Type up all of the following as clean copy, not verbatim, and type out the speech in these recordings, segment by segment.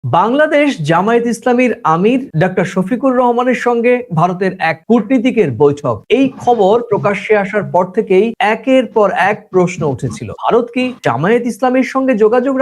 বাংলাদেশ জামায়াত ইসলামীর আমির ডক্টর শফিকুর রহমানের সঙ্গে ভারতের এক কূটনীতিকের বৈঠক। এই খবর প্রকাশ্যে আসার পর থেকেই একের পর এক প্রশ্ন উঠেছিল। ভারত কি জামায়াত ইসলামীর সঙ্গে যোগাযোগ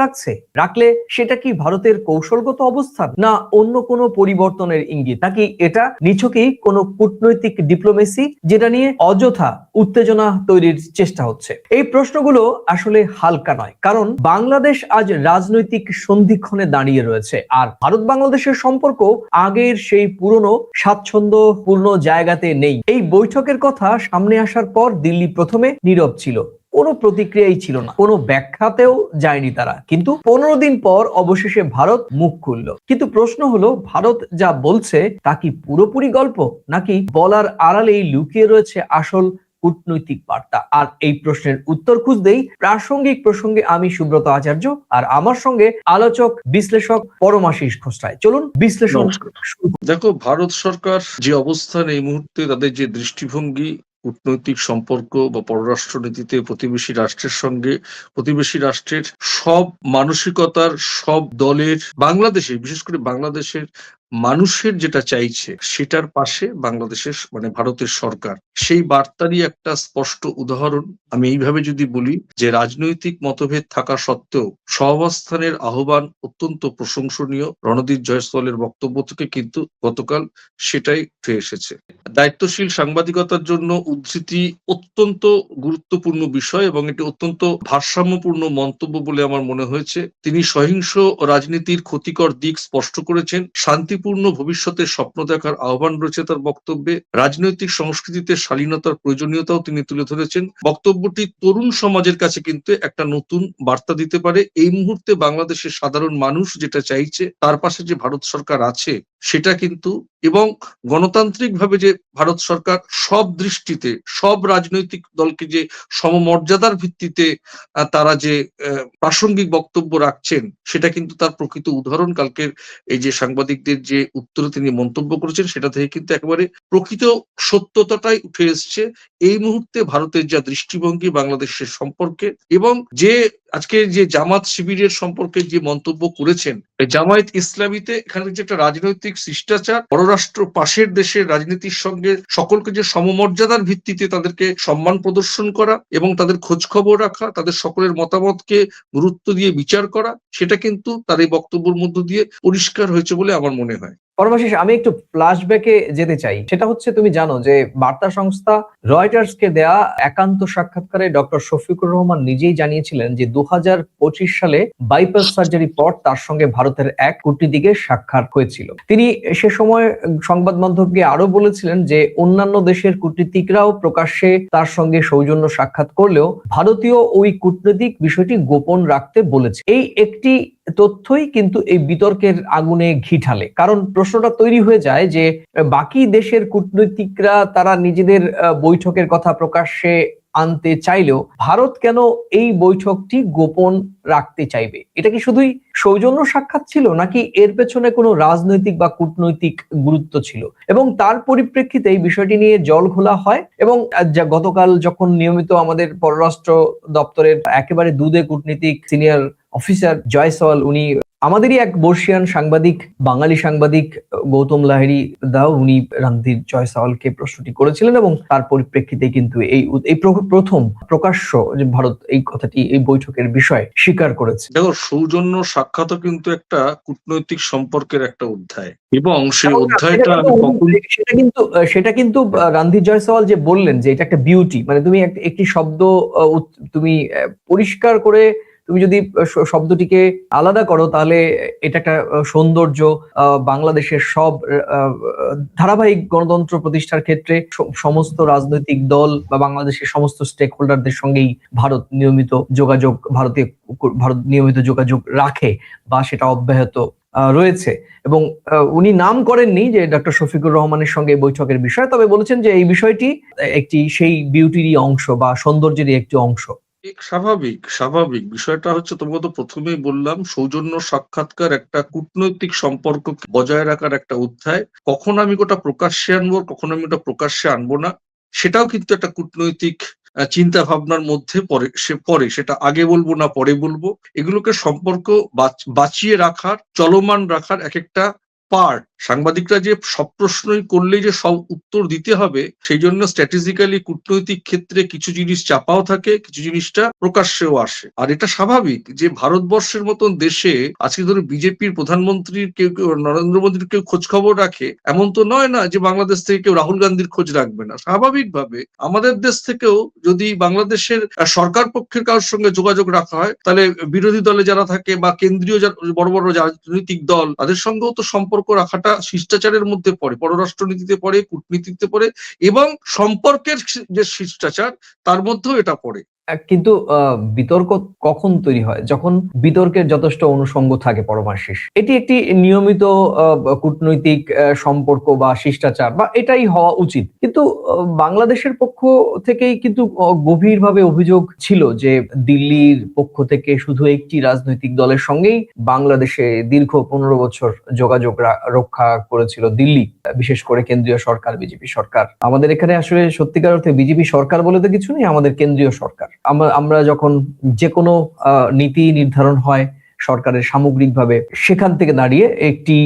রাখলে সেটা কি ভারতের কৌশলগত অবস্থান, না অন্য কোনো পরিবর্তনের ইঙ্গিত, নাকি এটা নিছকই কোনো কূটনৈতিক ডিপ্লোমেসি যেটা নিয়ে অযথা উত্তেজনা তৈরির চেষ্টা হচ্ছে? এই প্রশ্নগুলো আসলে হালকা নয়, কারণ বাংলাদেশ আজ রাজনৈতিক সন্ধিক্ষণে দাঁড়িয়ে রয়েছে, আর ভারত বাংলাদেশের সম্পর্ক আগের সেই পুরনো স্বাচ্ছন্দ্যপূর্ণ জায়গাতে নেই। এই বৈঠকের কথা সামনে আসার পর দিল্লি প্রথমে নীরব ছিল, কোনো প্রতিক্রিয়াই ছিল না, কোনো ব্যাখ্যাতেও যায়নি তারা। কিন্তু 15 দিন পর অবশেষে ভারত মুখ খুলল। কিন্তু প্রশ্ন হলো, ভারত যা বলছে তা কি পুরোপুরি গল্প, নাকি বলার আড়ালেই লুকিয়ে রয়েছে আসল কূটনৈতিক বার্তা? আর এই প্রশ্নের উত্তর খুঁজতেই প্রাসঙ্গিক প্রসঙ্গে আমি সুব্রত আচার্য, আর আমার সঙ্গে আলোচক বিশ্লেষক পরমাশিস খোসরায়। চলুন বিশ্লেষণ শুরু করি। দেখো, ভারত সরকার যে অবস্থান এই মুহূর্তে, তাদের যে দৃষ্টিভঙ্গি কূটনৈতিক সম্পর্ক বা পররাষ্ট্রনীতিতে প্রতিবেশী রাষ্ট্রের সঙ্গে, প্রতিবেশী রাষ্ট্রের সব মানসিকতার, সব দলের, বাংলাদেশের, বিশেষ করে বাংলাদেশের মানুষের যেটা চাইছে সেটার পাশে বাংলাদেশের ভারতের সরকার, সেই বার্তারই একটা স্পষ্ট উদাহরণ। আমি এইভাবে যদি বলি যে রাজনৈতিক মতভেদ থাকা সত্ত্বেও সহাবস্থানের আহ্বান অত্যন্ত প্রশংসনীয়। রণদীপ জয়সওয়ালের বক্তব্য থেকে কিন্তু গতকাল সেটাই উঠে এসেছে। দায়িত্বশীল সাংবাদিকতার জন্য উদ্ধৃতি অত্যন্ত গুরুত্বপূর্ণ বিষয় এবং এটি অত্যন্ত ভারসাম্যপূর্ণ মন্তব্য বলে আমার মনে হয়েছে। তিনি সহিংস রাজনীতির ক্ষতিকর দিক স্পষ্ট করেছেন, শান্তিপূর্ণ ভবিষ্যতের স্বপ্ন দেখার আহ্বান রয়েছে তার বক্তব্যে, রাজনৈতিক সংস্কৃতিতে শালীনতার প্রয়োজনীয়তাও তিনি তুলে ধরেছেন। বক্তব্যটি তরুণ সমাজের কাছে কিন্তু একটা নতুন বার্তা দিতে পারে। এই মুহূর্তে বাংলাদেশের সাধারণ মানুষ যেটা চাইছে, তার পাশে যে ভারত সরকার আছে সেটা কিন্তু, এবং গণতান্ত্রিকভাবে যে ভারত সরকার সব দৃষ্টিতে সব রাজনৈতিক দলকে যে সমমর্যাদার ভিত্তিতে তারা যে প্রাসঙ্গিক বক্তব্য রাখছেন, সেটা কিন্তু তার প্রকৃত উদাহরণ। কালকের এই যে সাংবাদিকদের যে উত্তরে তিনি মন্তব্য করেছেন, সেটা থেকে কিন্তু একেবারে প্রকৃত সত্যতাটাই উঠে এসছে। এই মুহূর্তে ভারতের যা দৃষ্টিভঙ্গি বাংলাদেশের সম্পর্কে, এবং যে আজকে যে জামাত শিবিরের সম্পর্কে যে মন্তব্য করেছেন, জামায়াত ইসলামীতে এখানে যে একটা রাজনৈতিক শিষ্টাচার, পররাষ্ট্র পাশের দেশের রাজনীতির সঙ্গে সকলকে যে সমমর্যাদার ভিত্তিতে তাদেরকে সম্মান প্রদর্শন করা এবং তাদের খোঁজ খবর রাখা, তাদের সকলের মতামতকে গুরুত্ব দিয়ে বিচার করা, সেটা কিন্তু তার এই বক্তব্যের মধ্য দিয়ে পরিষ্কার হয়েছে বলে আমার মনে হয়। পরমাশিস, আমি একটু ফ্ল্যাশব্যাকে যেতে চাই। সেটা হচ্ছে, তুমি জানো যে বার্তা সংস্থা রয়টার্সকে দেয়া একান্ত সাক্ষাৎকারে ডক্টর শফিকুর রহমান নিজেই জানিয়েছিলেন যে 2025 সালে বাইপাস সার্জারি পর তার সঙ্গে ভারতের এক কূটনীতিকের সাক্ষাৎ হয়েছিল। তিনি সে সময় সংবাদ মাধ্যমকে আরো বলেছিলেন যে অন্যান্য দেশের কূটনীতিকরাও প্রকাশ্যে তার সঙ্গে সৌজন্য সাক্ষাৎ করলেও ভারতীয় ওই কূটনৈতিক বিষয়টি গোপন রাখতে বলেছে। এই একটি তথ্যই কিন্তু এই বিতর্কের আগুনে ঘি ঢালে, কারণ প্রশ্নটা তৈরি হয়ে যায় যে বাকি দেশের কূটনীতিকরা তারা নিজেদের বৈঠকের কথা প্রকাশ্যে আনতে চাইলেও ভারত কেন এই বৈঠকটি গোপন রাখতে চাইবে? এটা কি শুধুই সৌজন্য সাক্ষাৎ ছিল, নাকি এর পেছনে কোনো রাজনৈতিক বা কূটনৈতিক গুরুত্ব ছিল? এবং তার পরিপ্রেক্ষিতে এই বিষয়টি নিয়ে জল ঘোলা হয়, এবং গতকাল যখন নিয়মিত আমাদের পররাষ্ট্র দপ্তরের একেবারে দুধে কূটনীতিক সিনিয়র অফিসার জয়সওয়াল, উনি আমাদেরই এক বর্ষিয়ান সাংবাদিক, বাঙালি সাংবাদিক গৌতম লাহিড়ী দাও, উনি রণদীপ জয়সওয়ালকে প্রশ্নটি করেছিলেন, এবং তার পরিপ্রেক্ষিতে কিন্তু এই প্রথম প্রকাশ্য যে ভারত এই কথাটি, এই বৈঠকের বিষয় স্বীকার করেছে। দেখো, সৌজন্য সাক্ষাৎও কিন্তু একটা কূটনৈতিক সম্পর্কের একটা অধ্যায়, এবং সেই অধ্যায়টা সেটা কিন্তু রণদীপ জয়সওয়াল যে বললেন যে এটা একটা বিউটি, মানে তুমি একটি শব্দ তুমি পরিষ্কার করে তুমি যদি শব্দটিকে আলাদা করো, তাহলে এটা একটা সৌন্দর্য। বাংলাদেশের সব ধারাবাহিক গণতন্ত্র প্রতিষ্ঠার ক্ষেত্রে সমস্ত রাজনৈতিক দল বা বাংলাদেশের সমস্ত স্টেক হোল্ডারদের সঙ্গেই ভারত নিয়মিত যোগাযোগ রাখে বা সেটা অব্যাহত রয়েছে। এবং উনি নাম করেননি যে ডক্টর শফিকুর রহমানের সঙ্গে বৈঠকের বিষয়, তবে বলেছেন যে এই বিষয়টি একটি সেই বিউটিরই অংশ বা সৌন্দর্যেরই একটি অংশ। স্বাভাবিক বিষয়টা হচ্ছে, তোমাকে তো প্রথমেই বললাম, সৌজন্য সাক্ষাৎকার একটা কূটনৈতিক সম্পর্ক বজায় রাখার একটা অধ্যায়। কখন আমি ওটা প্রকাশ্যে আনবো, কখন আমি ওটা প্রকাশ্যে আনবো না, সেটাও কিন্তু একটা কূটনৈতিক চিন্তা ভাবনার মধ্যে পড়ে, সেটা আগে বলবো না পরে বলবো, এগুলোকে সম্পর্ক বাঁচিয়ে রাখার, চলমান রাখার এক একটা পার্ট। সাংবাদিকরা যে সব প্রশ্নই করলেই যে সব উত্তর দিতে হবে, সেই জন্য স্ট্র্যাটেজিক্যালি কূটনৈতিক ক্ষেত্রে কিছু জিনিস চাপাও থাকে, কিছু জিনিসটা প্রকাশ্যেও আসে। আর এটা স্বাভাবিক যে ভারতবর্ষের মতন দেশে আজকে ধরো বিজেপির প্রধানমন্ত্রীর কেউ নরেন্দ্র মোদীর কেউ খোঁজ খবর রাখে, এমন তো নয় না যে বাংলাদেশ থেকে কেউ রাহুল গান্ধীর খোঁজ রাখবে না। স্বাভাবিকভাবে আমাদের দেশ থেকেও যদি বাংলাদেশের সরকার পক্ষের কারোর সঙ্গে যোগাযোগ রাখা হয়, তাহলে বিরোধী দলে যারা থাকে বা কেন্দ্রীয় বড় বড় রাজনৈতিক দল, তাদের সঙ্গেও তো সম্পর্ক রাখাটা শিষ্টাচারের মধ্যে পড়ে, পররাষ্ট্রনীতিতে পড়ে, কূটনীতিতে পড়ে, এবং সম্পর্কের যে শিষ্টাচার তার মধ্যেও এটা পড়ে। কিন্তু বিতর্ক কখন তৈরি হয়? যখন বিতর্কের যথেষ্ট অনুষঙ্গ থাকে পরমাশিস। এটি একটি নিয়মিত কূটনৈতিক সম্পর্ক বা শিষ্টাচার, বা এটাই হওয়া উচিত। কিন্তু বাংলাদেশের পক্ষ থেকেই কিন্তু গভীরভাবে অভিযোগ ছিল যে দিল্লির পক্ষ থেকে শুধু একটি রাজনৈতিক দলের সঙ্গেই বাংলাদেশে দীর্ঘ 15 বছর যোগাযোগ রক্ষা করেছিল দিল্লি, বিশেষ করে কেন্দ্রীয় সরকার, বিজেপি সরকার। আমাদের এখানে আসলে সত্যিকার অর্থে বিজেপি সরকার বলে তো কিছু নেই, আমাদের কেন্দ্রীয় সরকার। আমরা যখন যে কোনো নীতি নির্ধারণ হয় সরকারের সামগ্রিকভাবে, সেখান থেকে দাঁড়িয়ে একটি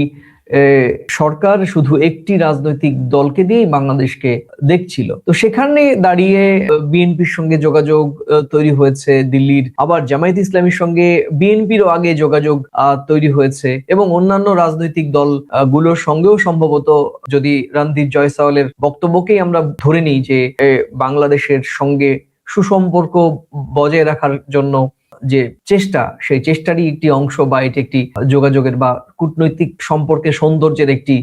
সরকার শুধু একটি রাজনৈতিক দলকে দিয়েই বাংলাদেশকে দেখছিল। তো সেখানে দাঁড়িয়ে বিএনপির সঙ্গে যোগাযোগ তৈরি হয়েছে দিল্লির, আবার জামায়াত ইসলামীর সঙ্গে বিএনপিরও আগে যোগাযোগ তৈরি হয়েছে, এবং অন্যান্য রাজনৈতিক দল গুলোর সঙ্গেও সম্ভবত, যদি রণধীর জয়সওয়ালের বক্তব্যকেই আমরা ধরে নিই, যে বাংলাদেশের সঙ্গে সুসম্পর্ক বজায় রাখার জন্য যে চেষ্টা, সেই চেষ্টারই একটি অংশ, বা এটি একটি যোগাযোগের বা কূটনৈতিক সম্পর্কের সৌন্দর্যের একটি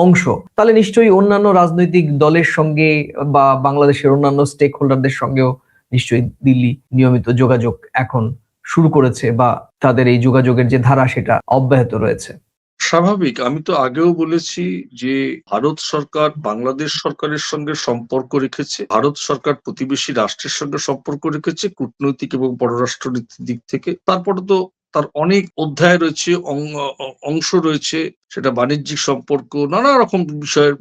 অংশ, তাহলে নিশ্চয়ই অন্যান্য রাজনৈতিক দলের সঙ্গে বা বাংলাদেশের অন্যান্য স্টেক হোল্ডারদের সঙ্গেও নিশ্চয়ই দিল্লি নিয়মিত যোগাযোগ এখন শুরু করেছে, বা তাদের এই যোগাযোগের যে ধারা সেটা অব্যাহত রয়েছে। স্বাভাবিক। আমি তো আগেও বলেছি যে ভারত সরকার বাংলাদেশ সরকারের সঙ্গে সম্পর্ক রেখেছে, ভারত সরকার প্রতিবেশী রাষ্ট্রের সঙ্গে সম্পর্ক রেখেছে কূটনৈতিক এবং পররাষ্ট্রনীতির দিক থেকে। তারপরে তো তার অনেক অধ্যায় রয়েছে, অংশ রয়েছে, সেটা বাণিজ্যিক সম্পর্ক, নানা রকম বিষয়ের,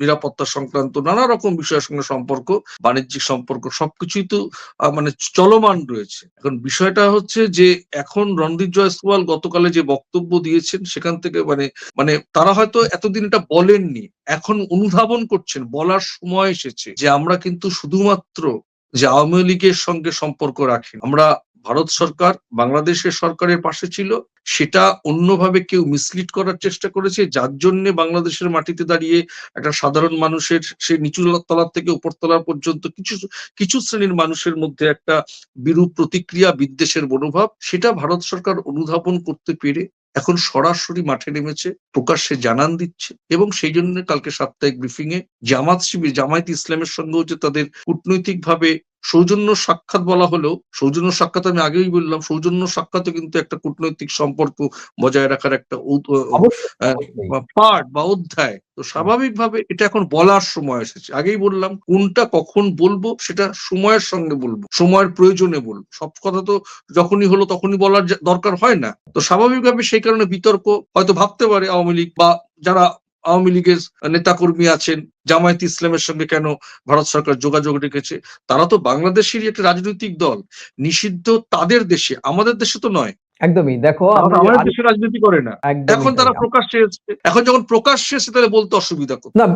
নিরাপত্তা সংক্রান্ত নানা রকম বিষয়ের সঙ্গে সম্পর্ক, বাণিজ্যিক সম্পর্ক, সবকিছুই তো মানে চলমান রয়েছে। এখন বিষয়টা হচ্ছে যে এখন রণধীর জয়সওয়াল গতকালে যে বক্তব্য দিয়েছেন, সেখান থেকে মানে তারা হয়তো এতদিন এটা বলেননি, এখন অনুধাবন করছেন, বলার সময় এসেছে যে আমরা কিন্তু শুধুমাত্র যে আওয়ামী লীগের সঙ্গে সম্পর্ক রাখি, আমরা ভারত সরকার বাংলাদেশের সরকারের পাশে ছিল, সেটা অন্যভাবে কেউ মিসলিড করার চেষ্টা করেছে, যার জন্য বাংলাদেশের মাটিতে দাঁড়িয়ে একটা সাধারণ মানুষের, সে নিচু তলার থেকে উপর তলার পর্যন্ত কিছু শ্রেণীর মানুষের মধ্যে একটা বিরূপ প্রতিক্রিয়া, বিদ্বেষের মনোভাব, সেটা ভারত সরকার অনুধাবন করতে পেরে এখন সরাসরি মাঠে নেমেছে, প্রকাশ্যে জানান দিচ্ছে। এবং সেই জন্য কালকে সাপ্তাহিক ব্রিফিং এ জামায়াত ইসলামের সঙ্গে হচ্ছে তাদের কূটনৈতিক ভাবে সৌজন্য সাক্ষাৎ বলা হলেও, সৌজন্য সাক্ষাৎ আমি আগেই বললাম, সৌজন্য সাক্ষাৎ কিন্তু একটা কূটনৈতিক সম্পর্ক বজায় রাখার একটা পার্ট বা অধ্যায়। তো স্বাভাবিকভাবে এটা এখন বলার সময় এসেছে। আগেই বললাম, কোনটা কখন বলবো সেটা সময়ের সঙ্গে বলবো, সময়ের প্রয়োজনে বলবো। সব কথা তো যখনই হলো তখনই বলার দরকার হয় না। তো স্বাভাবিকভাবে সেই কারণে বিতর্ক হয়তো ভাবতে পারে আওয়ামী লীগ বা যারা আওয়ামী লীগের নেতাকর্মী আছেন, জামায়াত ইসলামের সঙ্গে কেন ভারত সরকার যোগাযোগ রেখেছে? তারা তো বাংলাদেশেরই একটা রাজনৈতিক দল, নিষিদ্ধ তাদের দেশে, আমাদের দেশে তো নয়। একদমই। দেখো, আমাদের দেশে রাজনীতি করে না, এখন তারা প্রকাশ্যে এসছে, এখন যখন প্রকাশ্যে এসে তাহলে বলতে অসুবিধা কোথায়? না,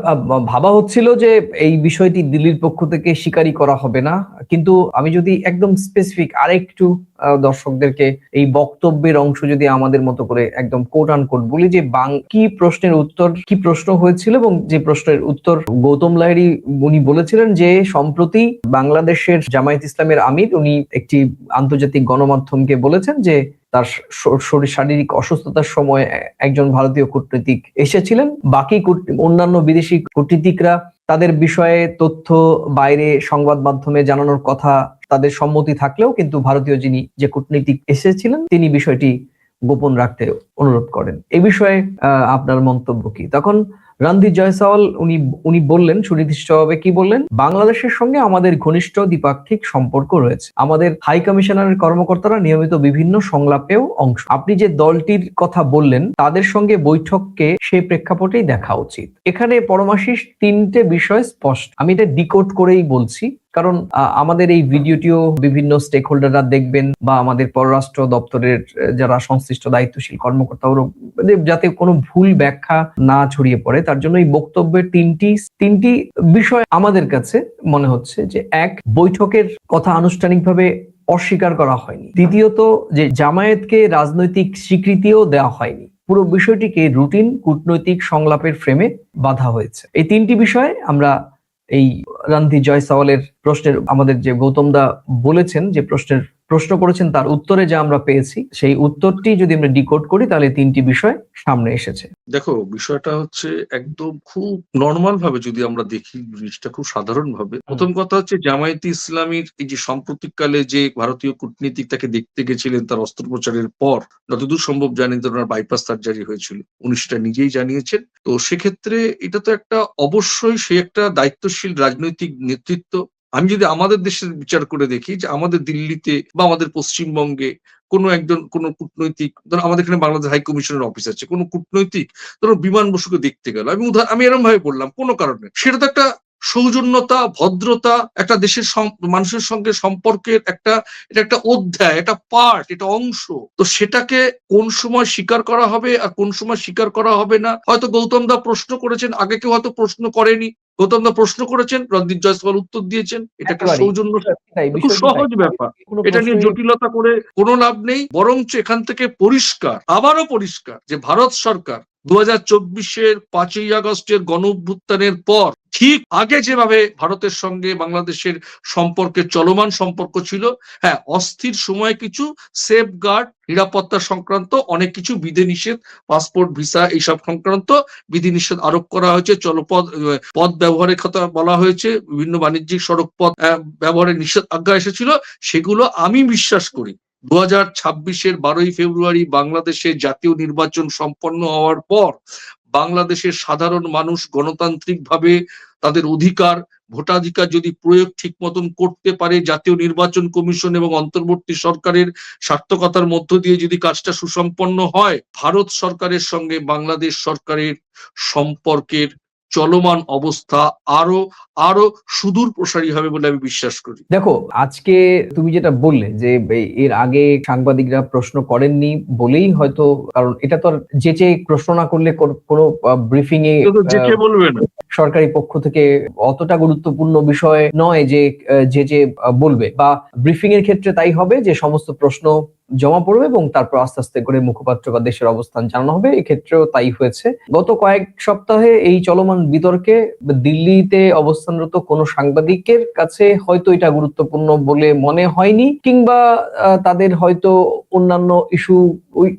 ভাবা হচ্ছিল যে এই বিষয়টি দিল্লির পক্ষ থেকে স্বীকারই করা হবে না, কিন্তু আমি যদি একদম স্পেসিফিক আরেকটু দর্শকদেরকে এই বক্তব্যের অংশ যদি আমাদের মতো করে একদম কোট আন কোট বলি, যে কি প্রশ্নের উত্তর, কি প্রশ্ন হয়েছিল, এবং যে প্রশ্নের উত্তর গৌতম লাহিড়ী উনি বলেছিলেন যে সম্প্রতি বাংলাদেশের জামায়াত ইসলামের আমির, উনি একটি আন্তর্জাতিক গণমাধ্যমকে বলেছেন যে তার শারীরিক অসুস্থতার সময় একজন ভারতীয় কূটনীতিক এসেছিলেন, বাকি অন্যান্য বিদেশি কূটনীতিকরা তাদের বিষয়ে তথ্য বাইরে সংবাদ মাধ্যমে জানানোর কথা, তাদের সম্মতি থাকলেও কিন্তু ভারতীয় যে কূটনীতিক এসেছিলেন তিনি বিষয়টি গোপন রাখতে অনুরোধ করেন। এই বিষয়ে আপনার মন্তব্য কি? তখন রণধীর জয়সওয়াল উনি বললেন, সুনির্দিষ্টভাবে কি বললেন, বাংলাদেশের সঙ্গে আমাদের ঘনিষ্ঠ দ্বিপাক্ষিক সম্পর্ক রয়েছে, আমাদের হাই কমিশনারের কর্মকর্তারা নিয়মিত বিভিন্ন সংলাপেও অংশ, আপনি যে দলটির কথা বললেন তাদের সঙ্গে বৈঠককে সেই প্রেক্ষাপটেই দেখা উচিত। এখানে পরমাশিস তিনটে বিষয় স্পষ্ট, আমি এটা ডিকোড করেই বলছি, কারণ আমাদের এই ভিডিওটিও বিভিন্ন স্টেক হোল্ডাররা দেখবেন বা আমাদের পররাষ্ট্র দপ্তরের যারা সংশ্লিষ্ট দায়িত্বশীল কর্মকর্তা, যাতে কোনো ভুল ব্যাখ্যা না ছড়িয়ে পড়ে তার জন্য এই বক্তব্যের তিনটি বিষয় আমাদের কাছে মনে হচ্ছে যে, এক, বৈঠকের কথা আনুষ্ঠানিকভাবে অস্বীকার করা হয়নি। দ্বিতীয়ত, যে জামায়াতকে রাজনৈতিক স্বীকৃতিও দেওয়া হয়নি। পুরো বিষয়টিকে রুটিন কূটনৈতিক সংলাপের ফ্রেমে বাঁধা হয়েছে। এই তিনটি বিষয় আমরা এই রান্ধি জয়সওয়ালের প্রশ্নের, আমাদের যে গৌতম দা বলেছেন যে প্রশ্ন করেছেন, তার উত্তরে যা আমরা পেয়েছি, সেই উত্তরটি যদি আমরা ডিকোড করি তাহলে তিনটি বিষয় সামনে এসেছে। দেখো, বিষয়টা হচ্ছে একদম খুব নর্মাল ভাবে যদি আমরা দেখি জিনিসটা, খুব সাধারণ ভাবে, প্রথম কথা হচ্ছে জামায়াতে ইসলামীর এই যে সাম্প্রতিককালে যে ভারতীয় কূটনীতিক তাকে দেখতে গেছিলেন তার অস্ত্রোপচারের পর, যতদূর সম্ভব জানেন তো ওনার বাইপাস সার্জারি হয়েছিল, উনি সেটা নিজেই জানিয়েছেন। তো সেক্ষেত্রে এটা তো একটা, অবশ্যই সে একটা দায়িত্বশীল রাজনৈতিক নেতৃত্ব। আমি যদি আমাদের দেশের বিচার করে দেখি, যে আমাদের দিল্লিতে বা আমাদের পশ্চিমবঙ্গে কোনো একজন কোনো কূটনৈতিক, ধরো আমাদের এখানে বাংলাদেশ হাই কমিশনের অফিস আছে, কোনো কূটনৈতিক ধরো বিমান বসুকে দেখতে গেল, আমি এরকম ভাবে বললাম কোনো কারণে, সেটা তো একটা সৌজন্যতা, ভদ্রতা, একটা দেশের মানুষের সঙ্গে সম্পর্কের এটা একটা অধ্যায়, একটা পার্ট, এটা অংশ। তো সেটাকে কোন সময় স্বীকার করা হবে আর কোন সময় স্বীকার করা হবে না, হয়তো গৌতম দা প্রশ্ন করেছেন, আগে কেউ হয়তো প্রশ্ন করেনি, গৌতম দা প্রশ্ন করেছেন, রণদীপ জয়সওয়াল উত্তর দিয়েছেন, এটা একটা সৌজন্য, খুব সহজ ব্যাপার। এটা নিয়ে জটিলতা করে কোনো লাভ নেই, বরঞ্চ এখান থেকে আবারও পরিষ্কার যে ভারত সরকার 2024-এর 5ই আগস্টের গণ অভ্যুত্থানের পর ঠিক আগে যেভাবে ভারতের সঙ্গে বাংলাদেশের সম্পর্কের চলমান সম্পর্ক ছিল, হ্যাঁ, অস্থির সময়ে কিছু সেফগার্ড, নিরাপত্তা সংক্রান্ত অনেক কিছু বিধিনিষেধ, পাসপোর্ট, ভিসা, এইসব সংক্রান্ত বিধিনিষেধ আরোপ করা হয়েছে, পথ ব্যবহারের কথা বলা হয়েছে, বিভিন্ন বাণিজ্যিক সড়ক পথ ব্যবহারের নিষেধাজ্ঞা এসেছিল। সেগুলো আমি বিশ্বাস করি 2026-এর 12ই ফেব্রুয়ারি বাংলাদেশে জাতীয় নির্বাচন সম্পন্ন হওয়ার পর বাংলাদেশের সাধারণ মানুষ গণতান্ত্রিকভাবে তাদের অধিকার, ভোটাধিকার যদি প্রয়োগ ঠিক মতন করতে পারে, জাতীয় নির্বাচন কমিশন এবং অন্তর্বর্তী সরকারের সার্থকতার মধ্য দিয়ে যদি কাজটা সুসম্পন্ন হয়, ভারত সরকারের সঙ্গে বাংলাদেশ সরকারের সম্পর্কের চলমান অবস্থা আরো সুদূর প্রসারী হবে বলে আমি বিশ্বাস করি। দেখো, আজকে তুমি যেটা বললে যে এর আগে সাংবাদিকরা প্রশ্ন করেননি বলেই হয়তো, কারণ এটা তো যে প্রশ্ন না করলে কোনো ব্রিফিং এ বলবে না, সরকারি পক্ষ থেকে অতটা গুরুত্বপূর্ণ বিষয় নয় যে বলবে, বা ব্রিফিং এর ক্ষেত্রে তাই হবে যে সমস্ত প্রশ্ন জমা পড়বে এবং তারপর আস্তে আস্তে করে মুখপাত্র বা দেশের অবস্থান জানানো হবে। এক্ষেত্রেও তাই হয়েছে। গত কয়েক সপ্তাহে এই চলমান বিতর্কে দিল্লিতে অবস্থানরত কোনো সাংবাদিকের কাছে হয়তো এটা গুরুত্বপূর্ণ বলে মনে হয়নি, কিংবা তাদের হয়তো অন্যান্য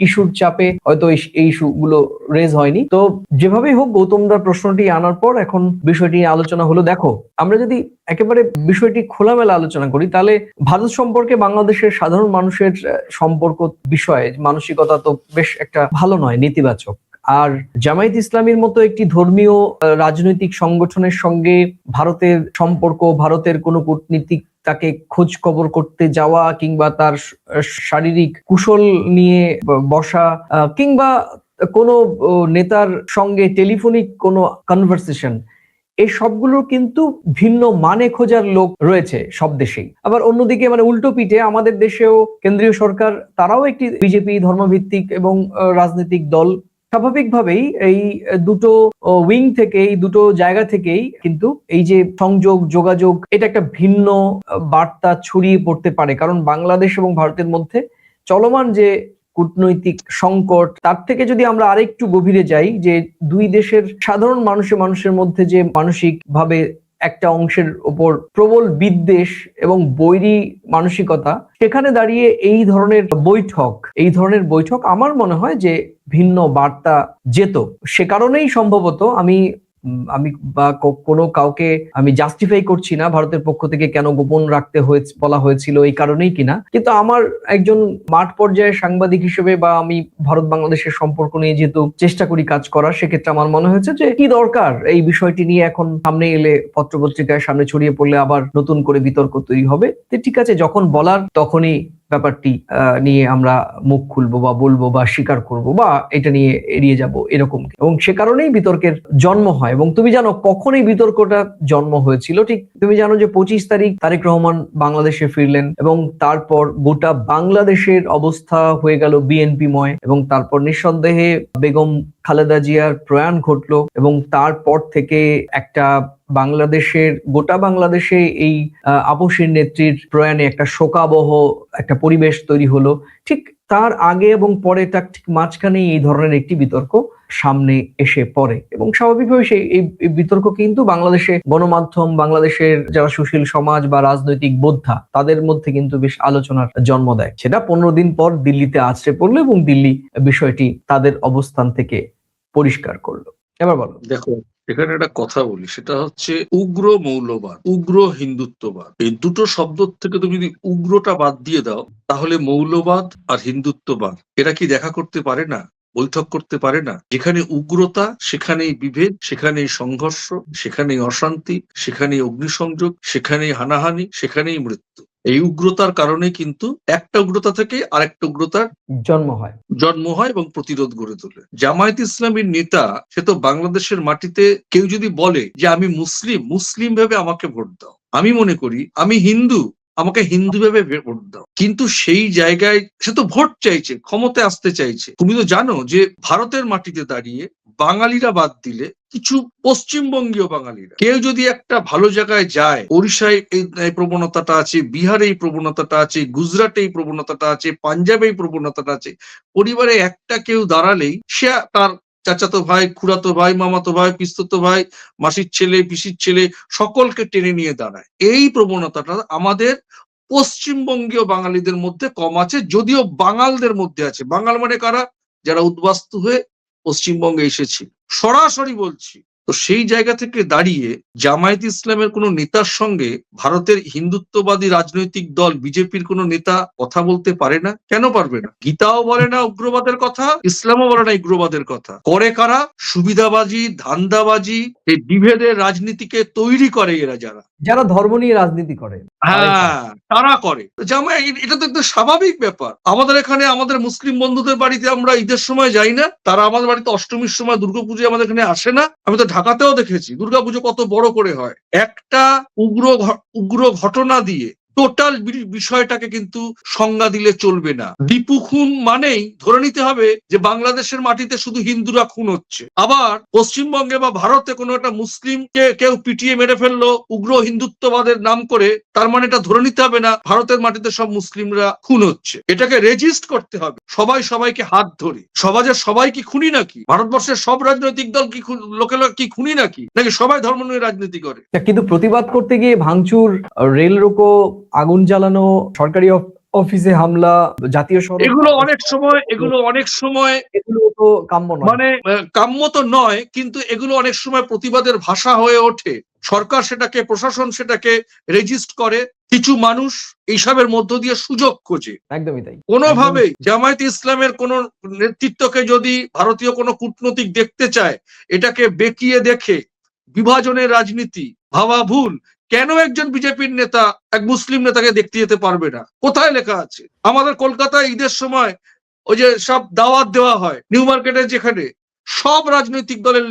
ইস্যুর চাপে হয়তো এই ইস্যুগুলো রেজ হয়নি। তো যেভাবেই হোক, গৌতম দার প্রশ্নটি আনার পর এখন বিষয়টি আলোচনা হলো। দেখো, আমরা যদি একেবারে বিষয়টি খোলামেলা আলোচনা করি, তাহলে ভারত সম্পর্কে বাংলাদেশের সাধারণ মানুষের সম্পর্ক বিষয়ে মানসিকতা তো বেশ একটা ভালো নয়, নেতিবাচক। আর জামায়াত ইসলামীর মতো একটি ধর্মীয় রাজনৈতিক সংগঠনের সঙ্গে ভারতের সম্পর্ক, ভারতের কোনো কূটনীতিক তাকে খোঁজ খবর করতে যাওয়া, কিংবা তার শারীরিক কুশল নিয়ে বসা, কিংবা কোনো নেতার সঙ্গে টেলিফোনিক কোনো কনভারসেশন, এই সবগুলোর কিন্তু ভিন্ন মানে খোঁজার লোক রয়েছে সব দেশেই। আবার অন্যদিকে উল্টো পিঠে আমাদের দেশেও কেন্দ্রীয় সরকার, তারাও একটি বিজেপি ধর্মভিত্তিক এবং রাজনৈতিক দল। স্বাভাবিকভাবেই এই দুটো উইং থেকে, এই দুটো জায়গা থেকেই কিন্তু এই যে যোগাযোগ, এটা একটা ভিন্ন বার্তা ছড়িয়ে পড়তে পারে। কারণ বাংলাদেশ এবং ভারতের মধ্যে চলমান যে কূটনৈতিক সংকট, তার থেকে যদি আমরা আরেকটু গভীরে যাই, যে দুই দেশের সাধারণ মানুষের মধ্যে যে মানসিকভাবে একটা অংশের উপর প্রবল বিদ্বেষ এবং বৈরী মানসিকতা, সেখানে দাঁড়িয়ে এই ধরনের বৈঠক আমার মনে হয় যে ভিন্ন বার্তা যেত। সে কারণেই সম্ভবত আমি বা কোনো কাউকে আমি জাস্টিফাই করছি না ভারতের পক্ষ থেকে কেন গোপন রাখতে বলা হয়েছিল এই কারণেই কিনা, কিন্তু আমার একজন মাঠ পর্যায়ের সাংবাদিক হিসেবে, বা আমি ভারত বাংলাদেশের সম্পর্ক নিয়ে যেহেতু চেষ্টা করি কাজ করার, সেক্ষেত্রে আমার মনে হয়েছে যে কি দরকার এই বিষয়টি নিয়ে এখন সামনে এলে, পত্রপত্রিকায় সামনে ছড়িয়ে পড়লে আবার নতুন করে বিতর্ক তৈরি হবে। ঠিক আছে, যখন বলার তখনই ব্যাপারটি নিয়ে আমরা মুখ খুলবো বা বলবো বা স্বীকার করব বা এটা নিয়ে এড়িয়ে যাব এরকম, এবং সে কারণেই বিতর্কের জন্ম হয়। এবং তুমি জানো কখন এই বিতর্কটা জন্ম হয়েছিল? ঠিক তুমি জানো যে 25 তারিখ তারেক রহমান বাংলাদেশে ফিরলেন এবং তারপর গোটা বাংলাদেশের অবস্থা হয়ে গেল বিএনপিময়, এবং তারপর নিঃসন্দেহে বেগম খালেদা জিয়ার প্রয়াণ ঘটলো এবং তারপর থেকে একটা গোটা বাংলাদেশে এই আপসীর নেত্রীর প্রয়াণে একটা শোকাবহ একটা পরিবেশ তৈরি হলো। ঠিক তার আগে এবং পরে, তার ঠিক মাঝখানে এই ধরনের একটি বিতর্ক সামনে এসে পড়ে, এবং স্বাভাবিকভাবে এই বিতর্ক কিন্তু বাংলাদেশে গণমাধ্যম, বাংলাদেশের যারা সুশীল সমাজ বা রাজনৈতিক বোদ্ধা, তাদের মধ্যে কিন্তু বেশ আলোচনার জন্ম দেয়। সেটা 15 দিন পর দিল্লিতে আছড়ে পড়লো এবং দিল্লি বিষয়টি তাদের অবস্থান থেকে পরিষ্কার করলো। এবার বলো। দেখো, এখানে একটা কথা বলি, সেটা হচ্ছে উগ্র মৌলবাদ, উগ্র হিন্দুত্ববাদ। এই দুটো শব্দ থেকে তুমি যদি উগ্রটা বাদ দিয়ে দাও, তাহলে মৌলবাদ আর হিন্দুত্ববাদ এরা কি দেখা করতে পারে না, বৈঠক করতে পারে না? যেখানে উগ্রতা সেখানেই বিভেদ, সেখানেই সংঘর্ষ, সেখানেই অশান্তি, সেখানেই অগ্নিসংযোগ, সেখানেই হানাহানি, সেখানেই মৃত্যু। এই উগ্রতার কারণে কিন্তু একটা উগ্রতা থেকে আরেকটা উগ্রতার জন্ম হয় এবং প্রতিরোধ গড়ে তোলে। জামায়াত ইসলামীর নেতা, সে তো বাংলাদেশের মাটিতে কেউ যদি বলে যে আমি মুসলিম ভেবে আমাকে ভোট দাও, আমি মনে করি আমি হিন্দু, আমাকে হিন্দু ভেবে ভোট দাও, কিন্তু সেই জায়গায় সে তো ভোট চাইছে, ক্ষমতায় আসতে চাইছে। তুমি তো জানো যে ভারতের মাটিতে দাঁড়িয়ে বাঙালিরা বাদ দিলে কিছু পশ্চিমবঙ্গীয় বাঙালিরা কেউ যদি একটা ভালো জায়গায় যায়, ওড়িশায় এই প্রবণতাটা আছে, বিহারে এই প্রবণতাটা আছে, গুজরাটে এই প্রবণতাটা আছে, পাঞ্জাবে এই প্রবণতাটা আছে, পরিবারে একটা কেউ দাঁড়ালেই সে তার চাচাতো ভাই, খুড়াতো ভাই, মামাতো ভাই, পিস্ততো ভাই, মাসির ছেলে, পিসির ছেলে সকলকে টেনে নিয়ে দাঁড়ায়। এই প্রবণতাটা আমাদের পশ্চিমবঙ্গীয় বাঙালিদের মধ্যে কম আছে, যদিও বাঙালদের মধ্যে আছে। বাঙাল মানে কারা? যারা উদ্বাস্তু হয়ে পশ্চিমবঙ্গে এসেছিল। সরাসরি বলছি। তো সেই জায়গা থেকে দাঁড়িয়ে জামায়াত ইসলামের কোনো নেতার সঙ্গে ভারতের হিন্দুত্ববাদী রাজনৈতিক দল বিজেপির কোনো নেতা কথা বলতে পারে না? কেন পারবে না? গীতাও বলে না উগ্রবাদের কথা, ইসলামও বলে না উগ্রবাদের কথা। করে কারা? সুবিধাবাজি, ধান্দাবাজি, এই বিভেদের রাজনীতিকে তৈরি করে এরা, যারা ধর্ম নিয়ে রাজনীতি করে। হ্যাঁ, তারা করে। এটা তো একদম স্বাভাবিক ব্যাপার। আমাদের এখানে আমাদের মুসলিম বন্ধুদের বাড়িতে আমরা ঈদের সময় যাই না, তারা আমাদের বাড়িতে অষ্টমীর সময়, দুর্গাপুজো আমাদের এখানে আসে না। আমি তো ঢাকাতেও দেখেছি দুর্গাপুজো কত বড় করে হয়। একটা উগ্র ঘটনা দিয়ে টোটাল বিষয়টাকে কিন্তু সংজ্ঞা দিলে চলবে না। দীপু খুন মানেই ধরে নিতে হবে যে বাংলাদেশের মাটিতে শুধু হিন্দুরা খুন হচ্ছে, আবার পশ্চিমবঙ্গে বা ভারতে কোনো একটা মুসলিমকে কেউ পিটিয়ে মেরে ফেললো উগ্র হিন্দুত্ববাদের নাম করে, তার মানে এটা ধরে নিতে হবে না ভারতের মাটিতে সব মুসলিমরা খুন হচ্ছে। এটাকে রেজিস্ট করতে হবে, সবাই সবাইকে হাত ধরে। সমাজের সবাই কি খুনি নাকি? ভারতবর্ষের সব রাজনৈতিক দল কি লোকে কি খুনি নাকি সবাই ধর্ম নিয়ে রাজনীতি করে? কিন্তু প্রতিবাদ করতে গিয়ে ভাঙচুর, রেল রোকো, আগুন জ্বালানো, সরকারি অফিসে হামলা, জাতীয় সড়ক, এগুলো অনেক সময় এগুলো তো কাম্য নয়। মানে কাম্য তো নয়, কিন্তু এগুলো অনেক সময় প্রতিবাদের ভাষা হয়ে ওঠে। সরকার সেটাকে, প্রশাসন সেটাকে রেজিস্ট করে, কিছু মানুষ এইসবের মধ্য দিয়ে সুযোগ খোঁজে। একদমই তাই। কোনোভাবেই জামায়াত ইসলামের কোন নেতৃত্বকে যদি ভারতীয় কোনো কূটনৈতিক দেখতে চায়, এটাকে বেঁকিয়ে দেখে বিভাজনের রাজনীতি ভাবা ভুল। কেন একজন বিজেপির নেতা এক মুসলিম নেতাকে দেখতে যেতে পারবে না? কোথায় লেখা আছে? আমাদের কলকাতায় ঈদের সময় ওই যে সব দাওয়াত দেওয়া হয় নিউ মার্কেটে, যেখানে সব রাজনৈতিক দলের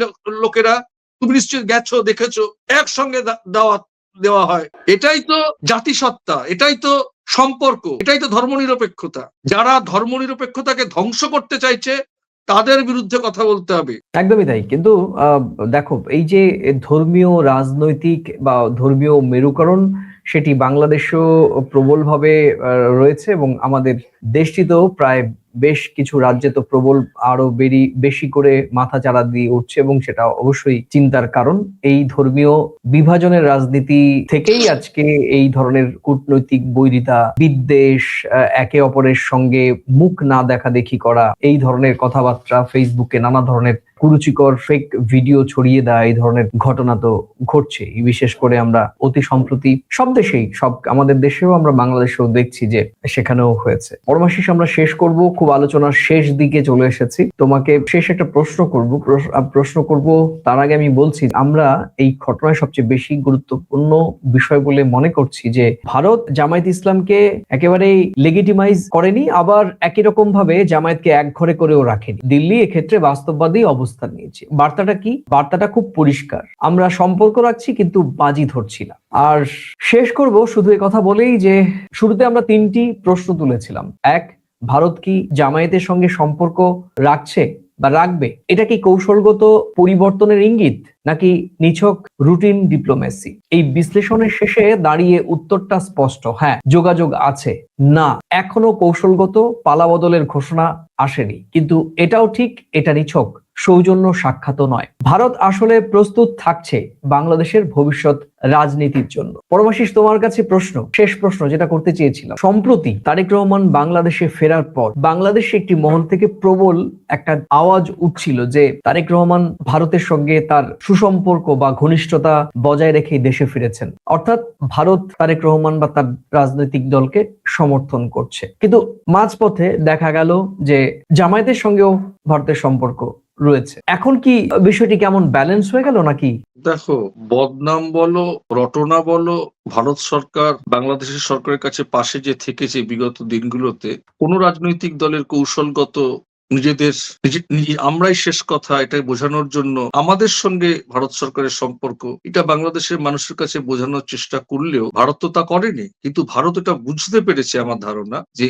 লোকেরা, তুমি নিশ্চয়ই গেছো, দেখেছো, একসঙ্গে দাওয়াত দেওয়া হয়। এটাই তো জাতিসত্তা, এটাই তো সম্পর্ক, এটাই তো ধর্মনিরপেক্ষতা। যারা ধর্মনিরপেক্ষতাকে ধ্বংস করতে চাইছে তাদের বিরুদ্ধে কথা বলতে হবে। একদমই তাই। কিন্তু দেখো, এই যে ধর্মীয় রাজনৈতিক বা ধর্মীয় মেরুকরণ, সেটি বাংলাদেশেও প্রবলভাবে রয়েছে, এবং আমাদের দেশটিতেও প্রায় বেশ কিছু রাজ্যে তো প্রবল আরো বেশি করে মাথা চাড়া দিয়ে উঠছে, এবং সেটা অবশ্যই চিন্তার কারণ। এই ধর্মীয় বিভাজনের রাজনীতি থেকেই আজকে এই ধরনের কূটনৈতিক বৈরিতা, বিদ্বেষ, একে অপরের সঙ্গে মুখ না দেখা দেখি করা, এই ধরনের কথাবার্তা, ফেসবুকে নানা ধরনের কুরুচিকর ফেক ভিডিও ছড়িয়ে দেয়, এই ধরনের ঘটনা তো ঘটছে। বিশেষ করে আমরা অতি সম্প্রতি আমাদের দেশেও, আমরা বাংলাদেশেও দেখছি যে সেখানেও হয়েছে। পরমাশিস আমরা শেষ করব খুব খুব আলোচনার শেষ দিকে চলে এসেছি। তোমাকে শেষ একটা প্রশ্ন করব তার আগে আমি বলছি, আমরা এই ঘটনায় সবচেয়ে বেশি গুরুত্বপূর্ণ বিষয় বলে মনে করছি যে ভারত জামায়াত ইসলামকে একেবারেই লেগিটিমাইজ করেনি, আবার একই রকম ভাবে জামায়াতকে এক ঘরে করেও রাখেনি। দিল্লি এক্ষেত্রে বাস্তববাদী অবস্থান নিয়েছে। বার্তাটা কি? বার্তাটা খুব পরিষ্কার, আমরা সম্পর্ক রাখছি কিন্তু বাজি ধরছি না। আর শেষ করব শুধু এই কথা বলেই যে শুরুতে আমরা 3টি প্রশ্ন তুলেছিলাম। এক, ভারত কি জামায়াতের সঙ্গে সম্পর্ক রাখছে বা রাখবে? এটা কি কৌশলগত পরিবর্তনের ইঙ্গিত নাকি নিছক রুটিন ডিপ্লোমেসি? এই বিশ্লেষণের শেষে দাঁড়িয়ে উত্তরটা স্পষ্ট, হ্যাঁ যোগাযোগ আছে, না এখনো কৌশলগত পালাবদলের ঘোষণা আসেনি। কিন্তু এটাও ঠিক, এটা নিছক সৌজন্য সাক্ষাৎও নয়। ভারত আসলে প্রস্তুত থাকছে বাংলাদেশের ভবিষ্যৎ রাজনীতির জন্য। পরমাশিস, তোমার কাছে শেষ প্রশ্ন যেটা করতে চেয়েছিলাম, সম্প্রতি তারেক রহমান বাংলাদেশে ফেরার পর বাংলাদেশে একটি মহল থেকে প্রবল একটা আওয়াজ উঠছিল যে তারেক রহমান ভারতের সঙ্গে তার সুসম্পর্ক বা ঘনিষ্ঠতা বজায় রেখে দেশে ফিরেছেন, অর্থাৎ ভারত তারেক রহমান বা তার রাজনৈতিক দলকে সমর্থন করছে। কিন্তু মাঝপথে দেখা গেল যে জামায়াতের সঙ্গেও ভারতের সম্পর্ক রয়েছে। এখন কি বিষয়টি কেমন ব্যালেন্স হয়ে গেল নাকি? দেখো, বদনাম বলো রটনা বলো, ভারত সরকার বাংলাদেশের সরকারের কাছে পাশে যে থেকেছে বিগত দিনগুলোতে, কোন রাজনৈতিক দলের কৌশলগত নিজেদের আমরাই শেষ কথা এটা বোঝানোর জন্য আমাদের সঙ্গে ভারত সরকারের সম্পর্ক এটা বাংলাদেশের মানুষের কাছে বোঝানোর চেষ্টা করলেও ভারত তো তা করেনি। কিন্তু ভারত এটা বুঝতে পেরেছে আমার ধারণা যে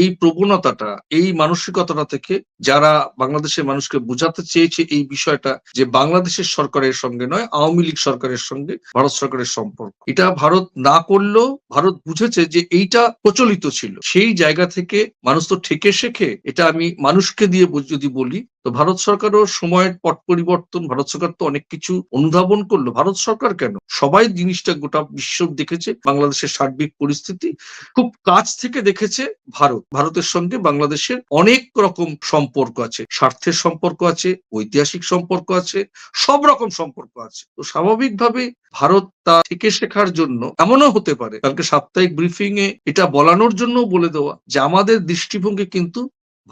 এই প্রবণতাটা, এই মানসিকতাটা থেকে যারা বাংলাদেশের মানুষকে বোঝাতে চেয়েছে এই বিষয়টা যে বাংলাদেশের সরকারের সঙ্গে নয়, আওয়ামী লীগ সরকারের সঙ্গে ভারত সরকারের সম্পর্ক, এটা ভারত না করলেও ভারত বুঝেছে যে এইটা প্রচলিত ছিল। সেই জায়গা থেকে মানুষ তো ঠেকে শেখে, এটা আমি মানুষকে দিয়ে যদি বলি, তো ভারত সরকারও সময়ের পট পরিবর্তন, ভারত সরকার তো অনেক কিছু অনুধাবন করলো। ভারত সরকার কেন, সবাই জিনিসটা গোটা বিশ্ব দেখেছে, বাংলাদেশের সার্বিক পরিস্থিতি খুব কাছ থেকে দেখেছে। ভারতের সঙ্গে বাংলাদেশের অনেক রকম সম্পর্ক আছে, স্বার্থের সম্পর্ক আছে, ঐতিহাসিক সম্পর্ক আছে, সব রকম সম্পর্ক আছে। তো স্বাভাবিকভাবে ভারত তা থেকে শেখার জন্য এমনও হতে পারে কালকে সাপ্তাহিক ব্রিফিং এ এটা বলানোর জন্য বলে দেওয়া যে আমাদের দৃষ্টিভঙ্গি কিন্তু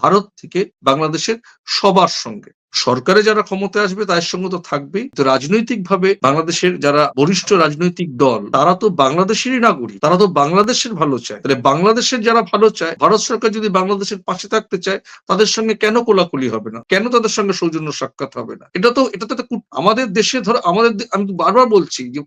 ভারত থেকে বাংলাদেশের সবার সঙ্গে, সরকারে যারা ক্ষমতায় আসবে তাদের সঙ্গে তো থাকবেই, তো রাজনৈতিক ভাবে বাংলাদেশের যারা বরিষ্ঠ রাজনৈতিক দল তারা তো বাংলাদেশেরই নাগরিক, তারা তো বাংলাদেশের ভালো চায়। তাহলে বাংলাদেশের যারা ভালো চায়, ভারত সরকার যদি বাংলাদেশের পাশে থাকতে চায়, তাদের সঙ্গে কেন কোলাকুলি হবে না, কেন তাদের সঙ্গে সৌজন্য সাক্ষাৎ হবে না? এটা তো আমাদের দেশে ধরো আমি তো বারবার বলছি যে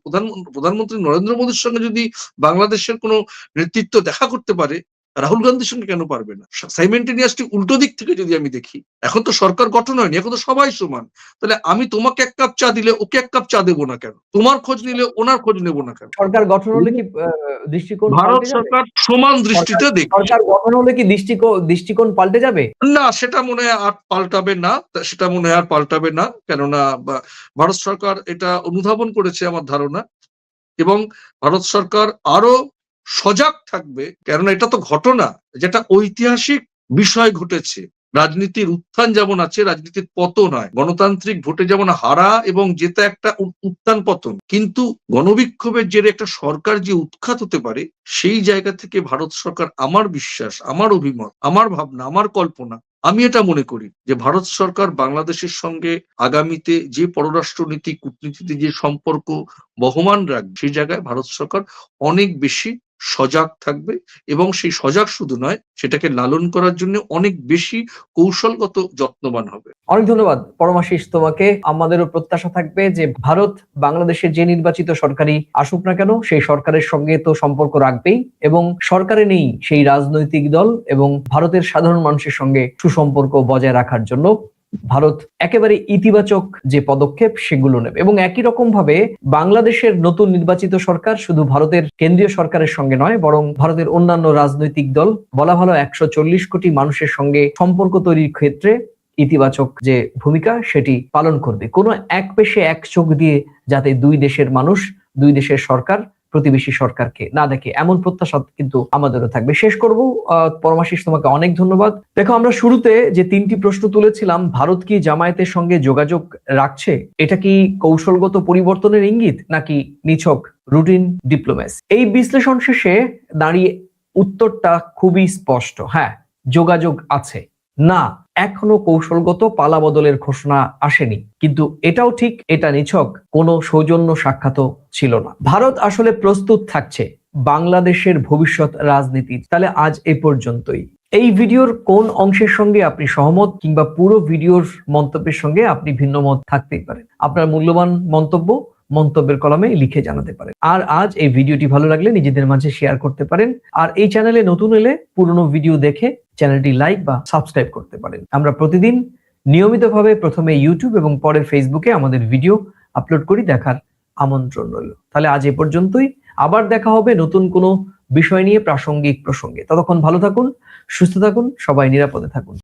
প্রধানমন্ত্রী নরেন্দ্র মোদীর সঙ্গে যদি বাংলাদেশের কোনো নেতৃত্ব দেখা করতে পারে, রাহুল গান্ধীর সঙ্গে কেন পারবে না? সাইমেন্টেনিয়াসলি উল্টো দিক থেকে যদি আমি দেখি, এখন তো সরকার গঠন হয়নি, এখন তো সবাই সমান। তাহলে আমি তোমাকে 1 কাপ চা দিলে ওকে 1 কাপ চা দেবো না কেন? তোমার খোঁজ নিলে ওনার খোঁজ নেবো না কেন? সরকার গঠন হলে কি দৃষ্টিকোণ ভারত পাল্টে যাবে? সরকার সমান দৃষ্টিতে দেখছে। সরকার গঠন হলে কি দৃষ্টিকোণ পাল্টে যাবে? না, সেটা মনে হয় আর পাল্টাবে না, সেটা মনে হয় আর পাল্টাবে না। কেননা ভারত সরকার এটা অনুধাবন করেছে আমার ধারণা, এবং ভারত সরকার আরো সজাগ থাকবে। কেননা এটা তো ঘটনা, যেটা ঐতিহাসিক বিষয় ঘটেছে। রাজনীতির উত্থান যেমন আছে, রাজনীতির পতন হয়। গণতান্ত্রিক ভোটে যেমন হারা এবং জেতা একটা উত্থান পতন, কিন্তু গণবিক্ষোভের জেরে একটা সরকার যে উৎখাত হতে পারে, সেই জায়গা থেকে ভারত সরকার, আমার বিশ্বাস, আমার অভিমত, আমার ভাবনা, আমার কল্পনা, আমি এটা মনে করি যে ভারত সরকার বাংলাদেশের সঙ্গে আগামীতে যে পররাষ্ট্রনীতি, কূটনীতিতে যে সম্পর্ক বহমান রাখবে, সেই জায়গায় ভারত সরকার অনেক বেশি সজাগ থাকবে, এবং সেই সজাগ শুধু নয়, সেটাকে লালন করার জন্য অনেক বেশি কৌশলগত যত্নবান হবে। অনেক ধন্যবাদ পরমাশিস তোমাকে। আমাদেরও প্রত্যাশা থাকবে যে ভারত বাংলাদেশের যে নির্বাচিত সরকারই আসুক না কেন, সেই সরকারের সঙ্গে তো সম্পর্ক রাখবেই, এবং সরকারে নেই সেই রাজনৈতিক দল এবং ভারতের সাধারণ মানুষের সঙ্গে সুসম্পর্ক বজায় রাখার জন্য ভারত একেবারে ইতিবাচক যে পদক্ষেপ সেগুলো নেবে। এবং একই রকম ভাবে বাংলাদেশের নতুন নির্বাচিত সরকার শুধু ভারতের কেন্দ্রীয় সরকারের সঙ্গে নয়, বরং ভারতের অন্যান্য রাজনৈতিক দল, বলা ভালো 140 কোটি মানুষের সঙ্গে সম্পর্ক তৈরির ক্ষেত্রে ইতিবাচক যে ভূমিকা সেটি পালন করবে। কোনো এক পেশে এক চোখ দিয়ে যাতে দুই দেশের মানুষ, দুই দেশের সরকার প্রতিবেশী সরকারকে না দেখে, এমন প্রত্যাশা কিন্তু আমাদেরও থাকবে। শেষ করব, পরমাশিস তোমাকে অনেক ধন্যবাদ। দেখো, আমরা শুরুতে যে 3টি প্রশ্ন তুলেছিলাম, ভারত কি জামায়াতের সঙ্গে যোগাযোগ রাখছে, এটা কি কৌশলগত পরিবর্তনের ইঙ্গিত নাকি নিছক রুটিন ডিপ্লোমেসি? এই বিশ্লেষণ শেষে দাঁড়িয়ে উত্তরটা খুবই স্পষ্ট, হ্যাঁ যোগাযোগ আছে? না, এখনো কৌশলগত পালাবদলের ঘোষণা আসেনি, কিন্তু এটাও ঠিক, এটা নিছক কোনো সৌজন্য সাক্ষাৎও ছিল না। ভারত আসলে প্রস্তুত থাকছে বাংলাদেশের ভবিষ্যৎ রাজনীতির। তাহলে আজ এই পর্যন্তই। এই ভিডিওর কোন অংশের সঙ্গে আপনি সহমত কিংবা পুরো ভিডিওর মন্তব্যের সঙ্গে আপনি ভিন্ন মত থাকতেই পারেন। আপনার মূল্যবান মন্তব্য মন্তব্যের কলামে লিখে জানাতে পারেন। আর আজ এই ভিডিওটি ভালো লাগলে নিজেদের মাঝে শেয়ার করতে পারেন। আর এই চ্যানেলে নতুন এলে পুরনো ভিডিও দেখে চ্যানেলটি লাইক বা সাবস্ক্রাইব করতে পারেন। আমরা প্রতিদিন নিয়মিতভাবে প্রথমে ইউটিউব এবং পরে ফেসবুকে আমাদের ভিডিও আপলোড করি, দেখার আমন্ত্রণ রইল। তাহলে আজ এ পর্যন্তই। আবার দেখা হবে নতুন কোনো বিষয় নিয়ে, প্রাসঙ্গিক প্রসঙ্গে। ততক্ষণ ভালো থাকুন, সুস্থ থাকুন, সবাই নিরাপদে থাকুন।